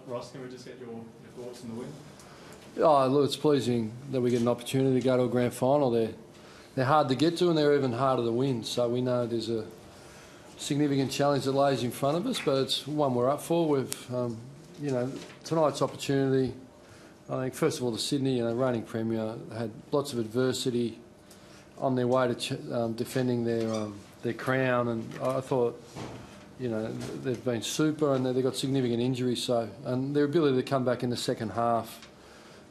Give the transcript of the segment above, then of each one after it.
Ross, can we just get your thoughts on the win? Oh, look, it's pleasing that we get an opportunity to go to a grand final. They're hard to get to, and they're even harder to win. So we know there's a significant challenge that lays in front of us, but it's one we're up for. We've, tonight's opportunity. I think first of all, the Sydney, reigning premier, had lots of adversity on their way to defending their crown, and I thought, they've been super, and they've got significant injuries. So, and their ability to come back in the second half,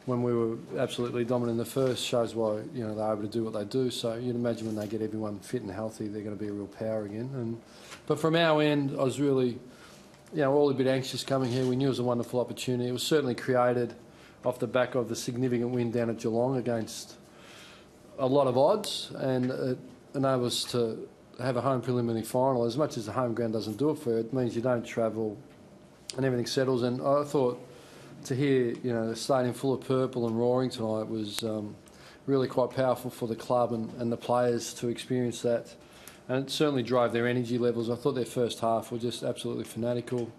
when we were absolutely dominant in the first, shows why they're able to do what they do. So you'd imagine when they get everyone fit and healthy, they're going to be a real power again. But from our end, I was really, all a bit anxious coming here. We knew it was a wonderful opportunity. It was certainly created off the back of the significant win down at Geelong against a lot of odds, and it enabled us to have a home preliminary final. As much as the home ground doesn't do it for you, it means you don't travel and everything settles. And I thought to hear, the stadium full of purple and roaring tonight was really quite powerful for the club and the players to experience that. And it certainly drove their energy levels. I thought their first half were just absolutely fanatical.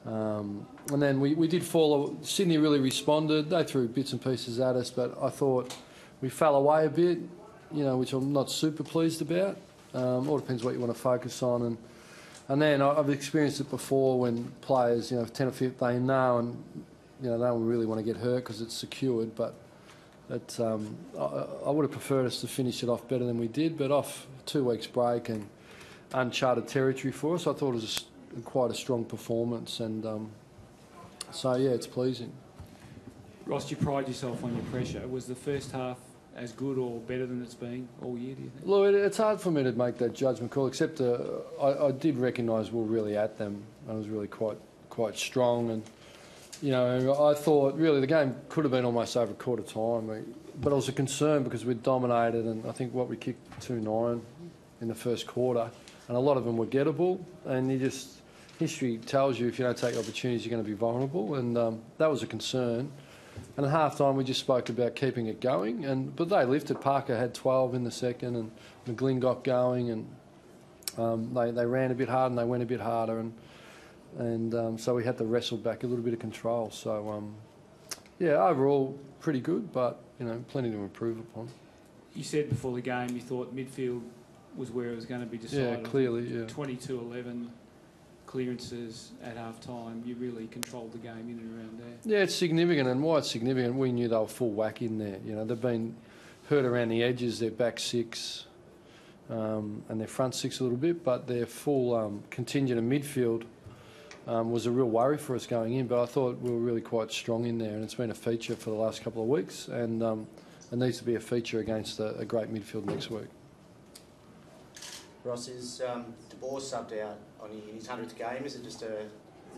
And then we did follow. Sydney really responded. They threw bits and pieces at us, but I thought we fell away a bit, which I'm not super pleased about. All depends what you want to focus on. And then I've experienced it before when players, 10 or 15, they know, and they don't really want to get hurt because it's secured. But I would have preferred us to finish it off better than we did. But off 2 weeks break and uncharted territory for us, I thought it was quite a strong performance. And it's pleasing. Ross, you pride yourself on your pressure. Was the first half as good or better than it's been all year, do you think? Look, it's hard for me to make that judgment call, except I did recognise we were really at them, and it was really quite strong. And I thought really the game could have been almost over quarter time, but it was a concern because we dominated, and I think we kicked 2-9 in the first quarter, and a lot of them were gettable, and history tells you if you don't take opportunities you're going to be vulnerable, and that was a concern. And at half-time, we just spoke about keeping it going. But they lifted. Parker had 12 in the second, and McGlynn got going, and they ran a bit hard and they went a bit harder. And so we had to wrestle back a little bit of control. So, overall, pretty good, but, plenty to improve upon. You said before the game you thought midfield was where it was going to be decided. Yeah, clearly, yeah. 22-11. Clearances at half-time, you really controlled the game in and around there. Yeah, it's significant, and why it's significant, we knew they were full whack in there. They've been hurt around the edges, their back six and their front six a little bit, but their full contingent of midfield was a real worry for us going in, but I thought we were really quite strong in there, and it's been a feature for the last couple of weeks, and it needs to be a feature against a great midfield next week. Ross, is De Boer subbed out in his 100th game? Is it just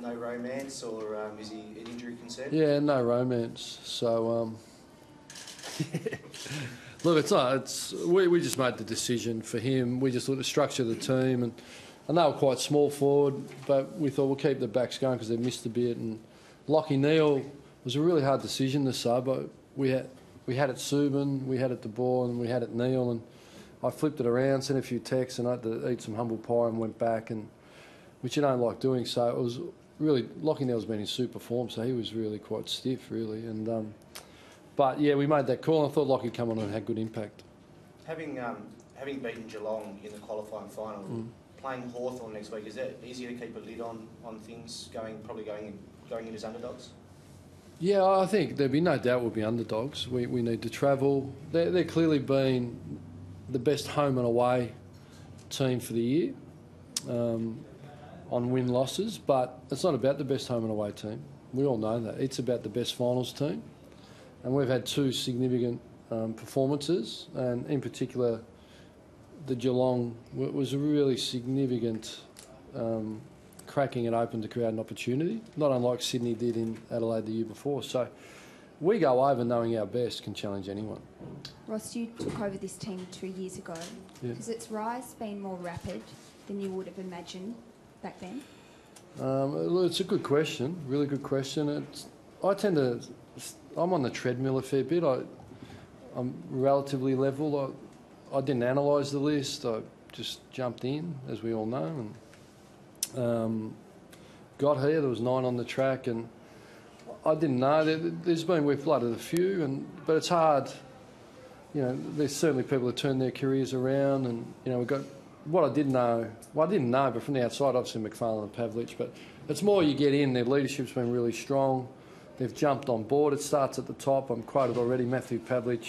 no romance, or is he an injury concern? Yeah, no romance. So, look, it's not. We just made the decision for him. We just looked at the structure of the team, and they were quite small forward, but we thought we'll keep the backs going because they missed a bit. And Lachie Neale was a really hard decision to sub. We had it Subin, we had it De Boer, and we had it Neale, and I flipped it around, sent a few texts, and I had to eat some humble pie and went back, which you don't like doing. So it was really, Lachie Neale's been in super form, so he was really quite stiff, really. But yeah, we made that call, and I thought Lachie would come on and had good impact. Having beaten Geelong in the qualifying final, playing Hawthorn next week, is it easier to keep a lid on things going in as underdogs? Yeah, I think there'd be no doubt we'll be underdogs. We need to travel. They're clearly been the best home and away team for the year on win-losses, but it's not about the best home and away team. We all know that. It's about the best finals team. And we've had two significant performances, and in particular, the Geelong was a really significant cracking it open to create an opportunity, not unlike Sydney did in Adelaide the year before. So we go over knowing our best can challenge anyone. Ross, you took over this team 2 years ago. Has its rise been more rapid than you would have imagined back then? It's a good question, really good question. I'm on the treadmill a fair bit. I'm relatively level. I didn't analyse the list. I just jumped in, as we all know, and got here. There was 9 on the track, and I didn't know. There's been, we've blooded a few, but it's hard. You know, there's certainly people that turn their careers around, and you know, we've got what I didn't know. Well, I didn't know, but from the outside, obviously McFarlane and Pavlich. But it's more you get in. Their leadership's been really strong. They've jumped on board. It starts at the top. I'm quoted already. Matthew Pavlich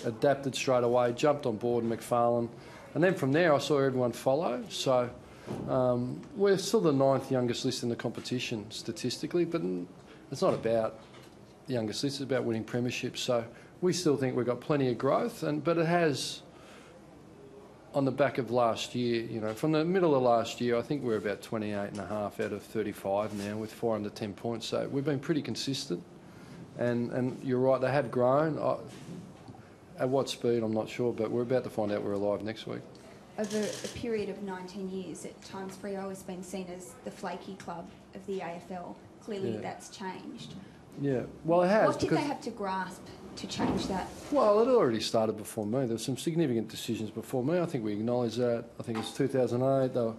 adapted straight away, jumped on board McFarlane, and then from there I saw everyone follow. So we're still the 9th youngest list in the competition statistically, but it's not about the youngest list. It's about winning premierships. So we still think we've got plenty of growth, but it has. On the back of last year, you know, from the middle of last year, I think we're about 28.5 out of 35 now with 4 under 10 points. So we've been pretty consistent. And you're right, they have grown. At what speed, I'm not sure, but we're about to find out we're alive next week. Over a period of 19 years, at times Freo has been seen as the flaky club of the AFL. Clearly that's changed. Yeah, well, it has. What did they have to grasp to change that? Well, it already started before me. There were some significant decisions before me. I think we acknowledge that. I think it's 2008. They were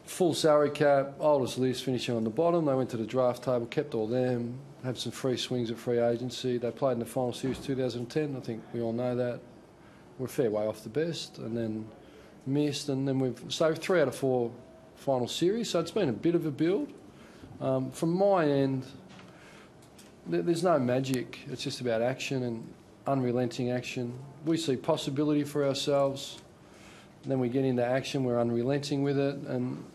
full salary cap, oldest list, finishing on the bottom. They went to the draft table, kept all them, had some free swings at free agency. They played in the final series 2010. I think we all know that. We're a fair way off the best, and then missed, and then so 3 out of 4 final series. So it's been a bit of a build. From my end, there's no magic. It's just about action and unrelenting action. We see possibility for ourselves. Then we get into action. We're unrelenting with it, and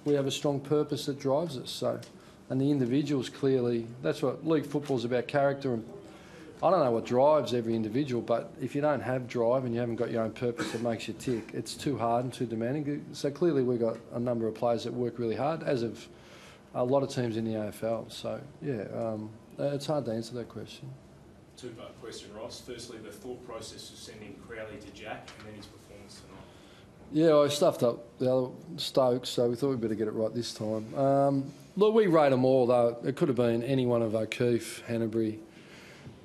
we have a strong purpose that drives us. So, and the individuals clearly. That's what league football's about: character. And I don't know what drives every individual, but if you don't have drive and you haven't got your own purpose that makes you tick, it's too hard and too demanding. So clearly, we've got a number of players that work really hard, as have a lot of teams in the AFL. So, yeah, it's hard to answer that question. Two-part question, Ross. Firstly, the thought process of sending Crowley to Jack and then his performance tonight. Yeah, I stuffed up the other Stokes, so we thought we'd better get it right this time. Look, we rate them all, though. It could have been any one of O'Keefe, Hanbury,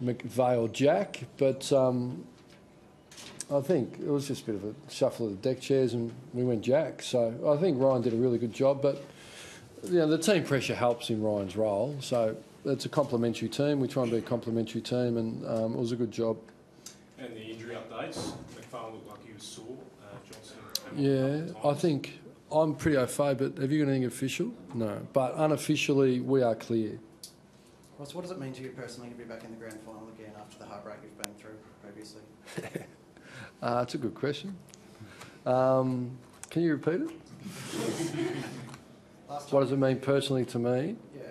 McVeigh or Jack, but I think it was just a bit of a shuffle of the deck chairs and we went Jack. So I think Ryan did a really good job, but you know, the team pressure helps in Ryan's role. So it's a complementary team. We try and be a complementary team, and it was a good job. And the injury updates, McFarlane looked like he was sore. Johnson. Yeah, I think I'm pretty au fait, but have you got anything official? No, but unofficially we are clear. Ross, what does it mean to you personally to be back in the grand final again after the heartbreak you've been through previously? It's a good question. Can you repeat it? What does it mean personally to me? Yeah,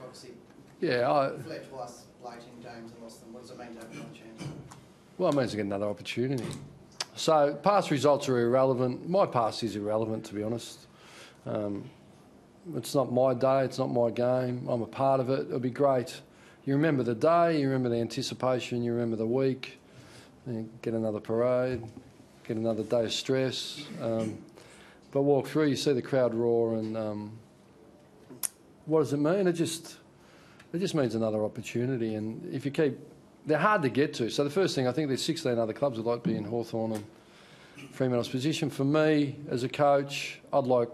obviously. Yeah, Fled twice late in games and lost them. What does it mean to have another chance? well, it means to get another opportunity. So past results are irrelevant. My past is irrelevant, to be honest. It's not my day, it's not my game. I'm a part of it. It'll be great. You remember the day, you remember the anticipation, you remember the week. You get another parade, get another day of stress. But walk through, you see the crowd roar, and what does it mean? It just means another opportunity. And if you keep, they're hard to get to. So the first thing, I think there's 16 other clubs would like to be in Hawthorn and Fremantle's position. For me, as a coach, I'd like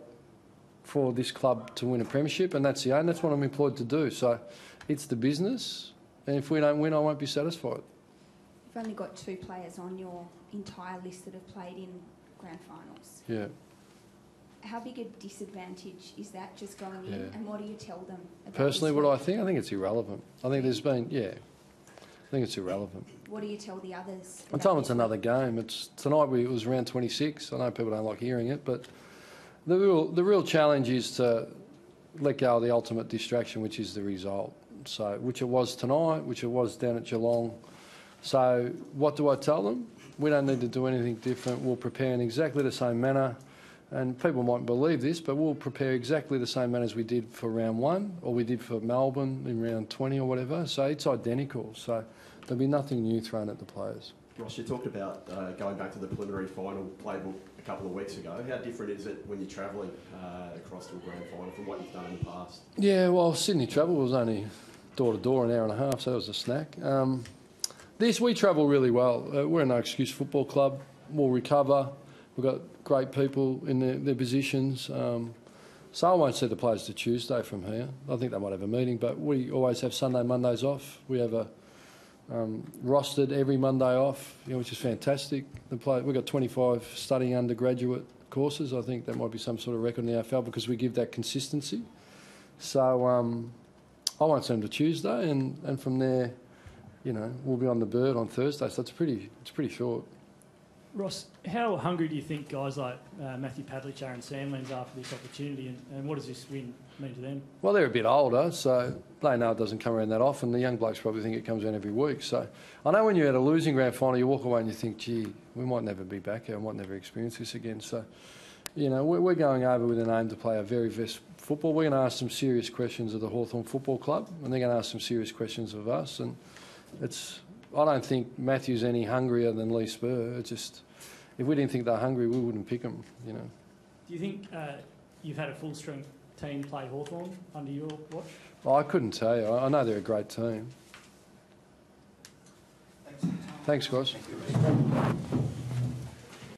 for this club to win a premiership, and that's the aim. That's what I'm employed to do. So it's the business, and if we don't win, I won't be satisfied. You've only got 2 players on your entire list that have played in grand finals. Yeah. How big a disadvantage is that just going in, and what do you tell them about Personally, this what week? I think it's irrelevant. I think there's been, I think it's irrelevant. What do you tell the others? I tell them it's another game. Tonight it was round 26. I know people don't like hearing it, but the real challenge is to let go of the ultimate distraction, which is the result. So, which it was tonight, which it was down at Geelong. So, what do I tell them? We don't need to do anything different. We'll prepare in exactly the same manner. And people mightn't believe this, but we'll prepare exactly the same manner as we did for round 1 or we did for Melbourne in round 20 or whatever. So it's identical. So there'll be nothing new thrown at the players. Ross, you talked about going back to the preliminary final playbook a couple of weeks ago. How different is it when you're travelling across to a grand final from what you've done in the past? Yeah, well, Sydney travel was only door to door, an hour and a half, so that was a snack. We travel really well. We're a no excuse football club. We'll recover. We've got great people in their positions. So I won't see the players to Tuesday from here. I think they might have a meeting, but we always have Sunday, Mondays off. We have a rostered every Monday off, which is fantastic. We've got 25 studying undergraduate courses. I think that might be some sort of record in the AFL because we give that consistency. So I won't see them to Tuesday, and from there, we'll be on the bird on Thursday. So it's pretty short. Ross, how hungry do you think guys like Matthew Padlich, Aaron Sandlands are for this opportunity, and what does this win mean to them? Well, they're a bit older, so they know it doesn't come around that often. The young blokes probably think it comes around every week. So I know when you're at a losing grand final, you walk away and you think, gee, we might never be back here, I might never experience this again. So, we're going over with an aim to play our very best football. We're going to ask some serious questions of the Hawthorn Football Club, and they're going to ask some serious questions of us. And I don't think Matthew's any hungrier than Lee Spur. It's just, if we didn't think they're hungry, we wouldn't pick them, Do you think you've had a full-strength team play Hawthorn under your watch? Oh, I couldn't tell you. I know they're a great team. Thanks, guys.